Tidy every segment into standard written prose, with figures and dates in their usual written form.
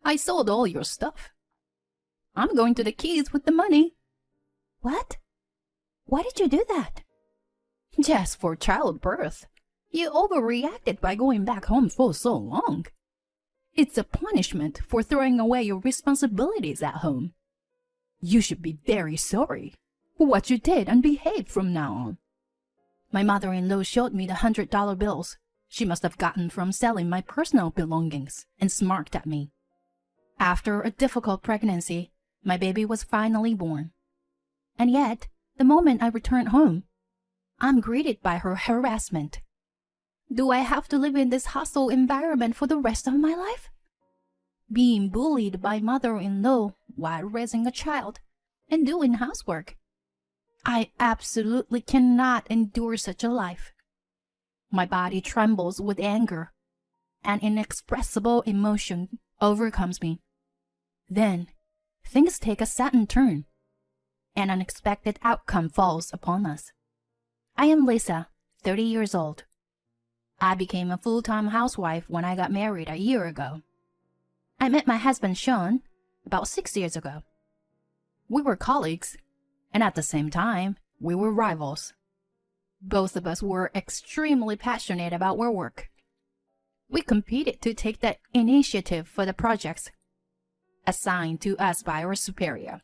I sold all your stuff. I'm going to the Keys with the money. What? Why did you do that? Just for childbirth. You overreacted by going back home for so long. It's a punishment for throwing away your responsibilities at home. You should be very sorry for what you did and behave from now on. My mother-in-law showed me the $100 bills she must have gotten from selling my personal belongings and smirked at me. After a difficult pregnancy, my baby was finally born. And yet, the moment I returned home, I'm greeted by her harassment. Do I have to live in this hostile environment for the rest of my life? Being bullied by mother-in-law while raising a child and doing housework. I absolutely cannot endure such a life. My body trembles with anger. An inexpressible emotion overcomes me. Then, things take a sudden turn. An unexpected outcome falls upon us. I am Lisa, 30 years old. I became a full-time housewife when I got married a year ago. I met my husband Sean about 6 years ago. We were colleagues, and at the same time, we were rivals. Both of us were extremely passionate about our work. We competed to take the initiative for the projects assigned to us by our superior.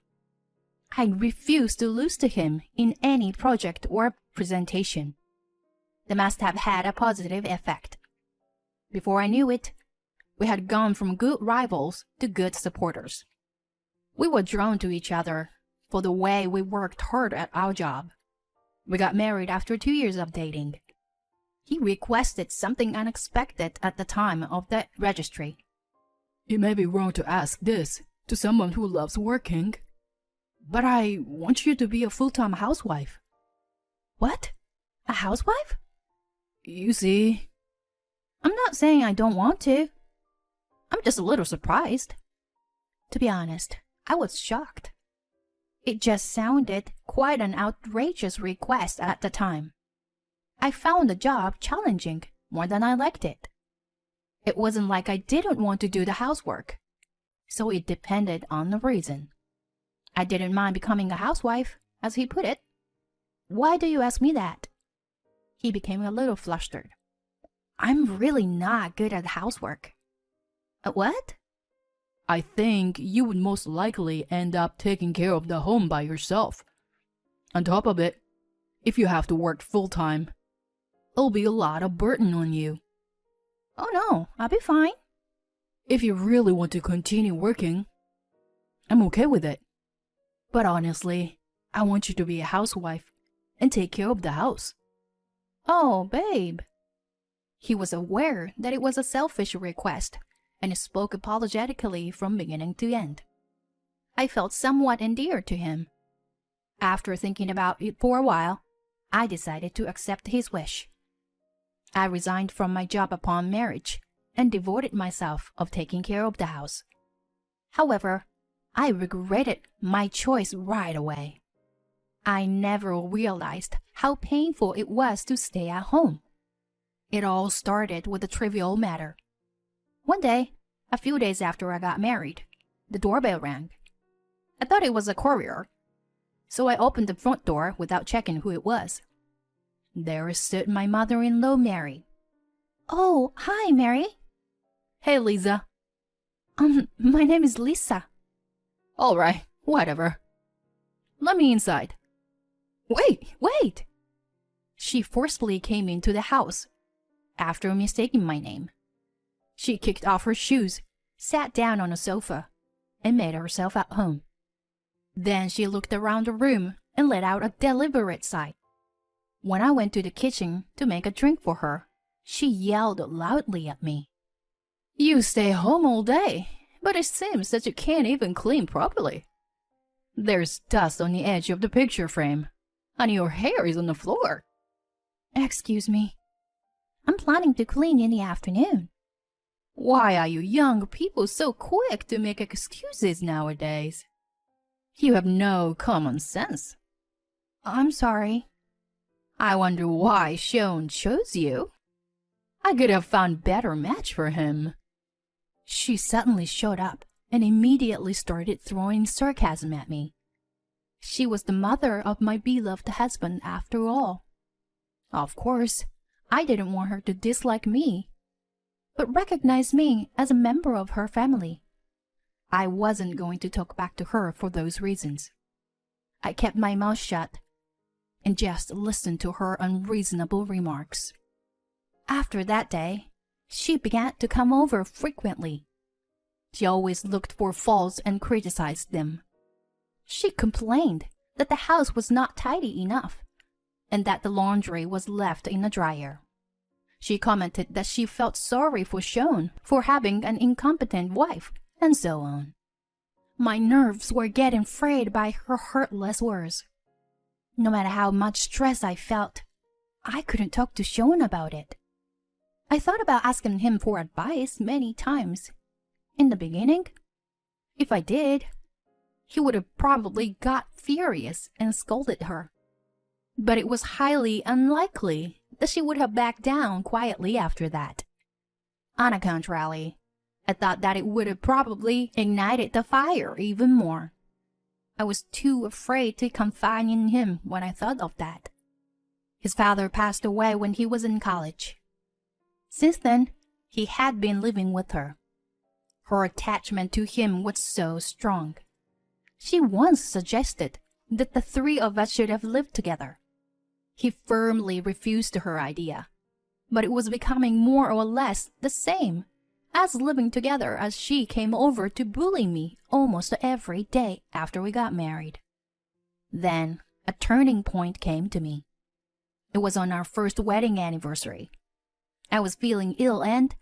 I refused to lose to him in any project or presentation. They must have had a positive effect. Before I knew it, we had gone from good rivals to good supporters. We were drawn to each other for the way we worked hard at our job. We got married after 2 years of dating. He requested something unexpected at the time of the registry. It may be wrong to ask this to someone who loves working, but I want you to be a full-time housewife. What? A housewife? You see, I'm not saying I don't want to. I'm just a little surprised. To be honest, I was shocked. It just sounded quite an outrageous request at the time. I found the job challenging more than I liked it. It wasn't like I didn't want to do the housework, so it depended on the reason. I didn't mind becoming a housewife, as he put it. Why do you ask me that? He became a little flustered. I'm really not good at housework. What? I think you would most likely end up taking care of the home by yourself. On top of it, if you have to work full-time, it'll be a lot of burden on you. Oh no, I'll be fine. If you really want to continue working, I'm okay with it. But honestly, I want you to be a housewife and take care of the house. Oh, babe. He was aware that it was a selfish request and spoke apologetically from beginning to end. I felt somewhat endeared to him. After thinking about it for a while, I decided to accept his wish. I resigned from my job upon marriage and devoted myself of taking care of the house. However, I regretted my choice right away. I never realized how painful it was to stay at home. It all started with a trivial matter. One day, a few days after I got married, the doorbell rang. I thought it was a courier, so I opened the front door without checking who it was. There stood my mother-in-law, Mary. Oh, hi, Mary. Hey, Lisa. My name is Lisa. All right, whatever. Let me inside. Wait! She forcefully came into the house after mistaking my name. She kicked off her shoes, sat down on a sofa, and made herself at home. Then she looked around the room and let out a deliberate sigh. When I went to the kitchen to make a drink for her, she yelled loudly at me. You stay home all day, but it seems that you can't even clean properly. There's dust on the edge of the picture frame, and your hair is on the floor. Excuse me. I'm planning to clean in the afternoon. Why are you young people so quick to make excuses nowadays? You have no common sense. I'm sorry. I wonder why Sean chose you. I could have found a better match for him. She suddenly showed up and immediately started throwing sarcasm at me. She was the mother of my beloved husband after all. Of course, I didn't want her to dislike me, but recognize me as a member of her family. I wasn't going to talk back to her for those reasons. I kept my mouth shut and just listened to her unreasonable remarks. After that day, she began to come over frequently. She always looked for faults and criticized them. She complained that the house was not tidy enough and that the laundry was left in the dryer. She commented that she felt sorry for Sean for having an incompetent wife, and so on. My nerves were getting frayed by her heartless words. No matter how much stress I felt, I couldn't talk to Sean about it. I thought about asking him for advice many times. In the beginning, if I did, he would have probably got furious and scolded her. But it was highly unlikely that she would have backed down quietly after that. On the contrary, I thought that it would have probably ignited the fire even more. I was too afraid to confide in him when I thought of that. His father passed away when he was in college. Since then, he had been living with her. Her attachment to him was so strong. She once suggested that the three of us should have lived together. He firmly refused her idea, but it was becoming more or less the same as living together as she came over to bully me almost every day after we got married. Then a turning point came to me. It was on our first wedding anniversary. I was feeling ill and,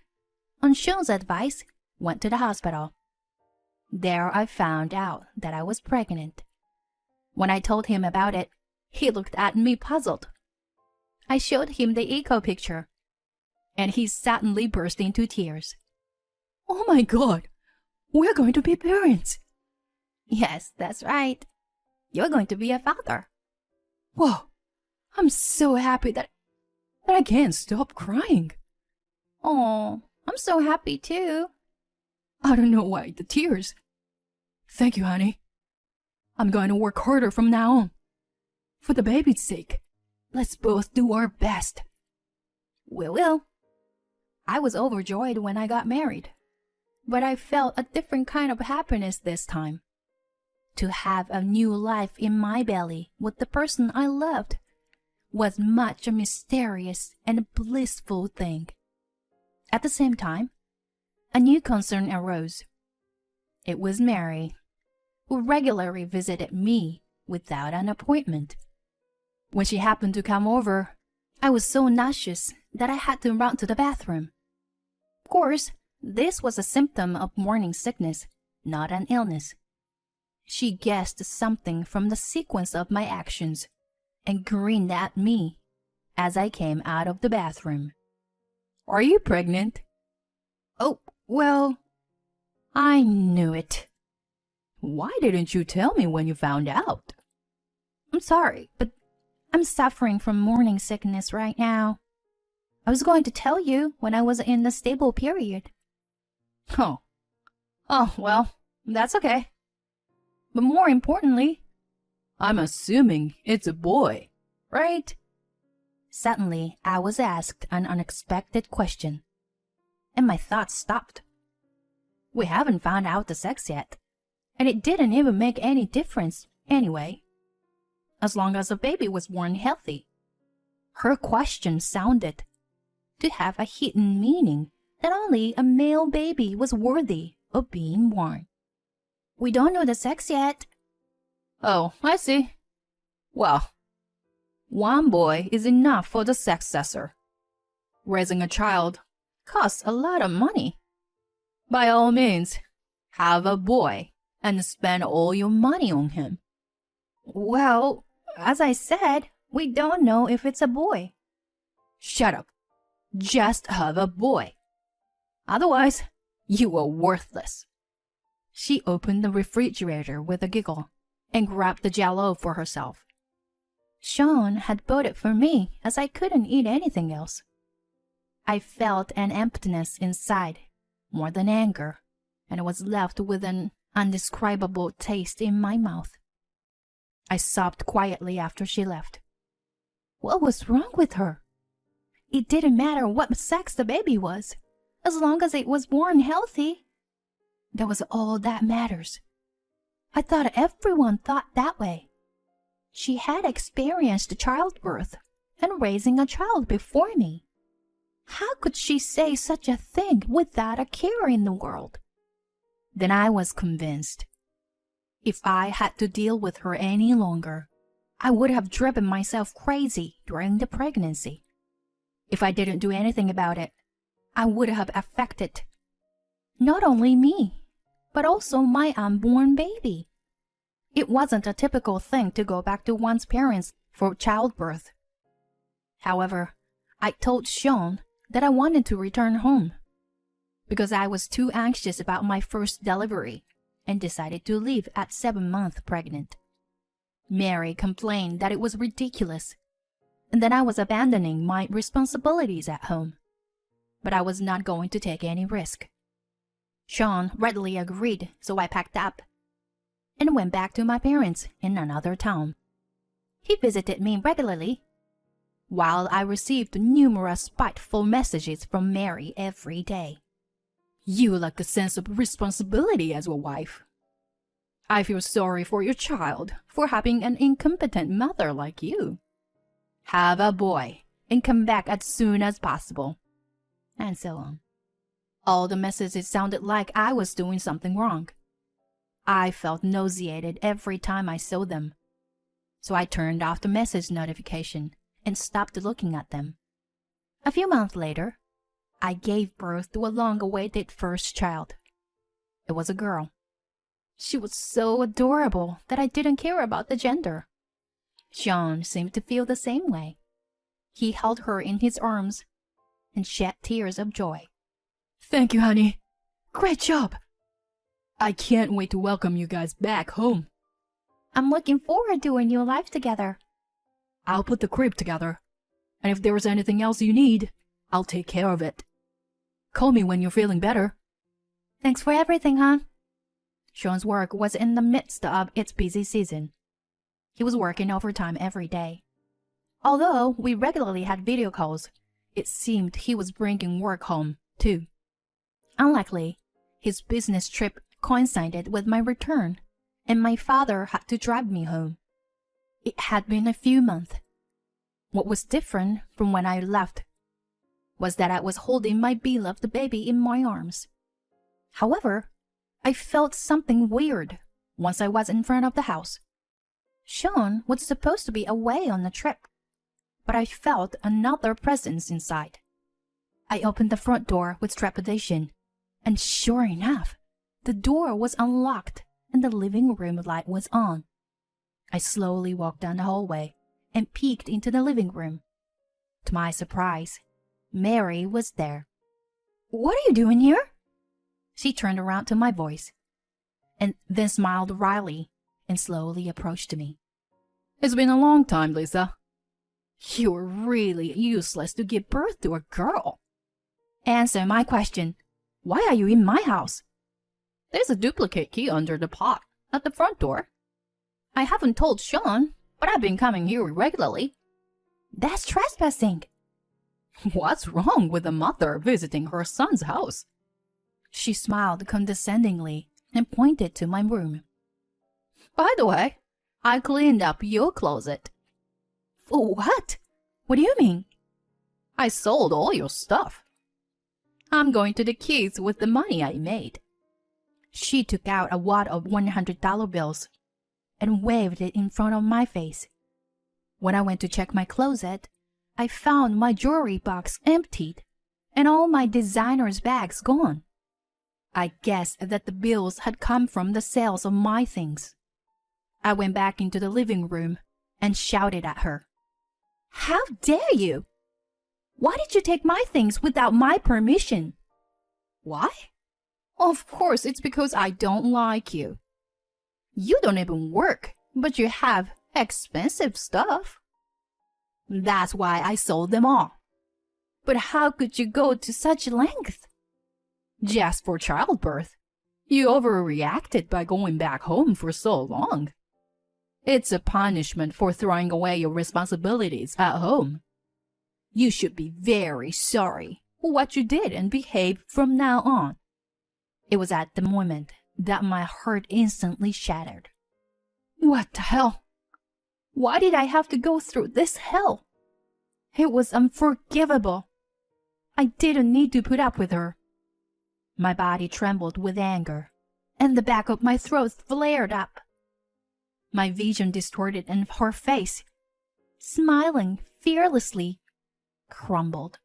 on Sean's advice, went to the hospital. There I found out that I was pregnant. When I told him about it, he looked at me puzzled. I showed him the echo picture, and he suddenly burst into tears. "Oh my God, we're going to be parents." "Yes, that's right. You're going to be a father." Whoa, I'm so happy that I can't stop crying. Oh, I'm so happy too. I don't know why the tears. Thank you, honey. I'm going to work harder from now on. For the baby's sake, let's both do our best. We will. I was overjoyed when I got married, but I felt a different kind of happiness this time. To have a new life in my belly with the person I loved was much a mysterious and blissful thing. At the same time, a new concern arose. It was Mary, who regularly visited me without an appointment. When she happened to come over, I was so nauseous that I had to run to the bathroom. Of course, this was a symptom of morning sickness, not an illness. She guessed something from the sequence of my actions and grinned at me as I came out of the bathroom. "Are you pregnant?" "Oh, well, I knew it." "Why didn't you tell me when you found out?" "I'm sorry, but I'm suffering from morning sickness right now. I was going to tell you when I was in the stable period." Oh, well, that's okay. But more importantly, I'm assuming it's a boy, right?" Suddenly, I was asked an unexpected question, and my thoughts stopped. We haven't found out the sex yet, and it didn't even make any difference anyway, as long as the baby was born healthy. Her question sounded to have a hidden meaning that only a male baby was worthy of being born. "We don't know the sex yet." "Oh, I see. Well, one boy is enough for the successor. Raising a child costs a lot of money. By all means, have a boy and spend all your money on him." "Well, as I said, we don't know if it's a boy." "Shut up. Just have a boy. Otherwise, you are worthless." She opened the refrigerator with a giggle and grabbed the Jell-O for herself. Sean had bought it for me as I couldn't eat anything else. I felt an emptiness inside, more than anger, and I was left with an indescribable taste in my mouth. I sobbed quietly after she left. What was wrong with her? It didn't matter what sex the baby was, as long as it was born healthy. That was all that matters. I thought everyone thought that way. She had experienced childbirth and raising a child before me. How could she say such a thing without a care in the world? Then I was convinced. If I had to deal with her any longer, I would have driven myself crazy during the pregnancy. If I didn't do anything about it, I would have affected not only me, but also my unborn baby. It wasn't a typical thing to go back to one's parents for childbirth. However, I told Sean that I wanted to return home because I was too anxious about my first delivery and decided to leave at 7 months pregnant. Mary complained that it was ridiculous and that I was abandoning my responsibilities at home. But I was not going to take any risk. Sean readily agreed, so I packed up and went back to my parents in another town. He visited me regularly, while I received numerous spiteful messages from Mary every day. You lack a sense of responsibility as a wife. I feel sorry for your child for having an incompetent mother like you. Have a boy and come back as soon as possible. And so on. All the messages sounded like I was doing something wrong. I felt nauseated every time I saw them. So I turned off the message notification and stopped looking at them. A few months later, I gave birth to a long-awaited first child. It was a girl. She was so adorable that I didn't care about the gender. Sean seemed to feel the same way. He held her in his arms and shed tears of joy. Thank you, honey. Great job. I can't wait to welcome you guys back home. I'm looking forward to a new life together. I'll put the crib together. And if there's anything else you need, I'll take care of it. Call me when you're feeling better. Thanks for everything, hon. Sean's work was in the midst of its busy season. He was working overtime every day. Although we regularly had video calls, it seemed he was bringing work home, too. Unluckily, his business trip coincided with my return, and my father had to drive me home. It had been a few months. What was different from when I left was that I was holding my beloved baby in my arms. However, I felt something weird once I was in front of the house. Sean was supposed to be away on the trip, but I felt another presence inside. I opened the front door with trepidation, and sure enough, the door was unlocked and the living room light was on. I slowly walked down the hallway and peeked into the living room. To my surprise, Mary was there. What are you doing here? She turned around to my voice, and then smiled wryly and slowly approached me. It's been a long time, Lisa. You're really useless to give birth to a girl. Answer my question. Why are you in my house? There's a duplicate key under the pot at the front door. I haven't told Sean, but I've been coming here regularly. That's trespassing. What's wrong with a mother visiting her son's house? She smiled condescendingly and pointed to my room. By the way, I cleaned up your closet. For what? What do you mean? I sold all your stuff. I'm going to the kids with the money I made. She took out a wad of $100 bills and waved it in front of my face. When I went to check my closet, I found my jewelry box emptied and all my designer's bags gone. I guessed that the bills had come from the sales of my things. I went back into the living room and shouted at her. How dare you? Why did you take my things without my permission? Why? Of course, it's because I don't like you. You don't even work, but you have expensive stuff. That's why I sold them all. But how could you go to such length? Just for childbirth. You overreacted by going back home for so long. It's a punishment for throwing away your responsibilities at home. You should be very sorry for what you did and behave from now on." It was at the moment that my heart instantly shattered. What the hell? Why did I have to go through this hell? It was unforgivable. I didn't need to put up with her. My body trembled with anger, and the back of my throat flared up. My vision distorted, and her face, smiling fearlessly, crumbled.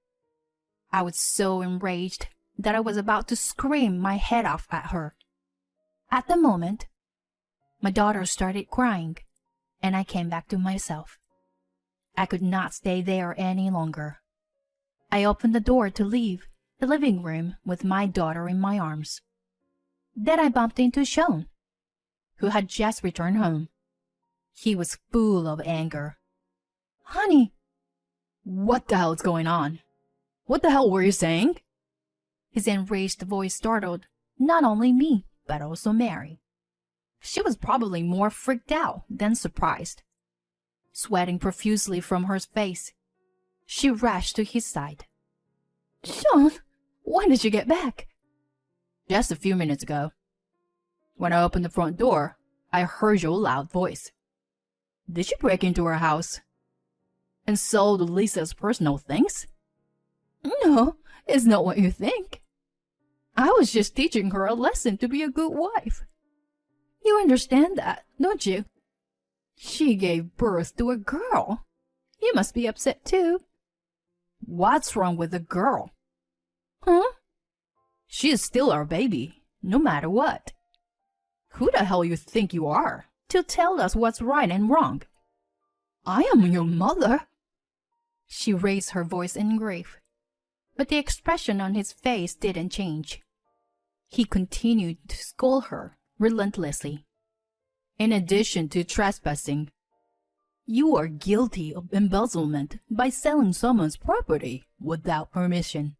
I was so enraged that I was about to scream my head off at her. At the moment, my daughter started crying, and I came back to myself. I could not stay there any longer. I opened the door to leave the living room with my daughter in my arms. Then I bumped into Sean, who had just returned home. He was full of anger. "Honey!" "What the hell is going on? What the hell were you saying?" His enraged voice startled not only me, but also Mary. She was probably more freaked out than surprised. Sweating profusely from her face, she rushed to his side. "Sean, when did you get back?" "Just a few minutes ago. When I opened the front door, I heard your loud voice. Did you break into her house and sold Lisa's personal things?" "No, it's not what you think. I was just teaching her a lesson to be a good wife. You understand that, don't you? She gave birth to a girl. You must be upset too." "What's wrong with the girl?" "Huh?" "She is still our baby, no matter what. Who the hell you think you are to tell us what's right and wrong?" "I am your mother." She raised her voice in grief, but the expression on his face didn't change. He continued to scold her relentlessly. "In addition to trespassing, you are guilty of embezzlement by selling someone's property without permission.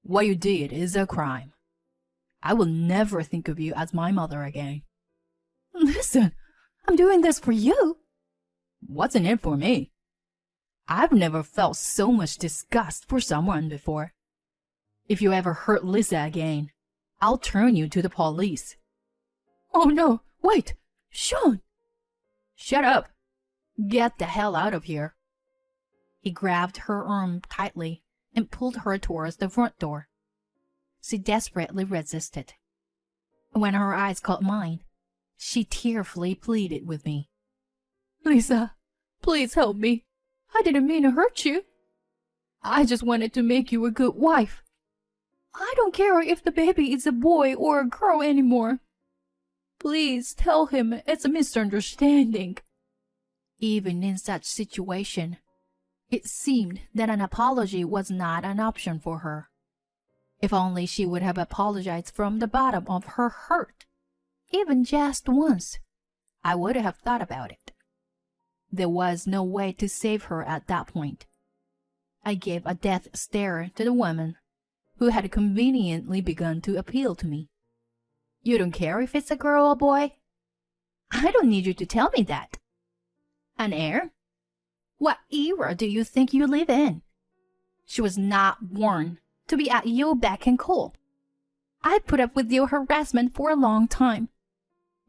What you did is a crime. I will never think of you as my mother again." "Listen, I'm doing this for you." "What's in it for me? I've never felt so much disgust for someone before. If you ever hurt Lisa again, I'll turn you to the police." "Oh no, wait, Sean!" "Shut up. Get the hell out of here." He grabbed her arm tightly and pulled her towards the front door. She desperately resisted. When her eyes caught mine, she tearfully pleaded with me. "Lisa, please help me. I didn't mean to hurt you. I just wanted to make you a good wife. I don't care if the baby is a boy or a girl anymore. Please tell him it's a misunderstanding." Even in such situation, it seemed that an apology was not an option for her. If only she would have apologized from the bottom of her heart, even just once, I would have thought about it. There was no way to save her at that point. I gave a death stare to the woman, who had conveniently begun to appeal to me. "You don't care if it's a girl or boy?" "I don't need you to tell me that." "An heir? What era do you think you live in? She was not born to be at your beck and call. I put up with your harassment for a long time,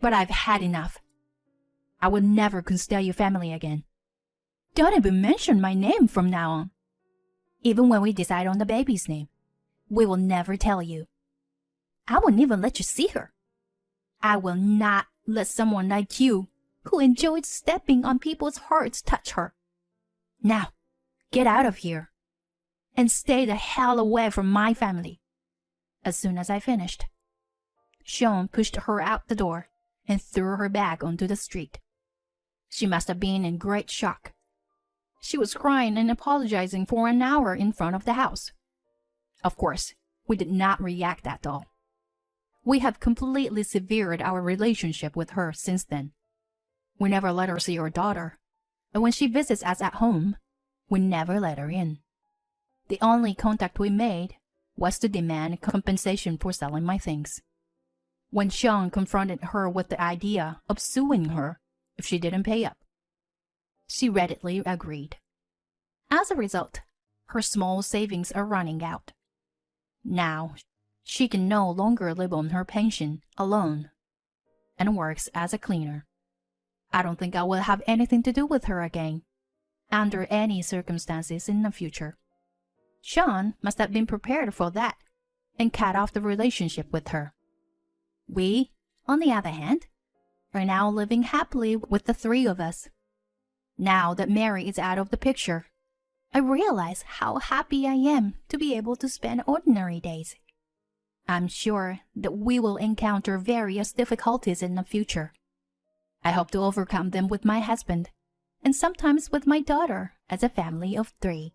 but I've had enough. I will never consider your family again. Don't even mention my name from now on. Even when we decide on the baby's name, we will never tell you. I won't even let you see her. I will not let someone like you, who enjoys stepping on people's hearts, touch her. Now, get out of here and stay the hell away from my family." As soon as I finished, Sean pushed her out the door and threw her back onto the street. She must have been in great shock. She was crying and apologizing for an hour in front of the house. Of course, we did not react at all. We have completely severed our relationship with her since then. We never let her see her daughter, and when she visits us at home, we never let her in. The only contact we made was to demand compensation for selling my things. when Sean confronted her with the idea of suing her if she didn't pay up. She readily agreed. As a result, her small savings are running out. Now, she can no longer live on her pension alone and works as a cleaner. I don't think I will have anything to do with her again, under any circumstances in the future. Sean must have been prepared for that and cut off the relationship with her. We, on the other hand, are now living happily with the three of us. Now that Mary is out of the picture, I realize how happy I am to be able to spend ordinary days. I'm sure that we will encounter various difficulties in the future. I hope to overcome them with my husband, and sometimes with my daughter as a family of three.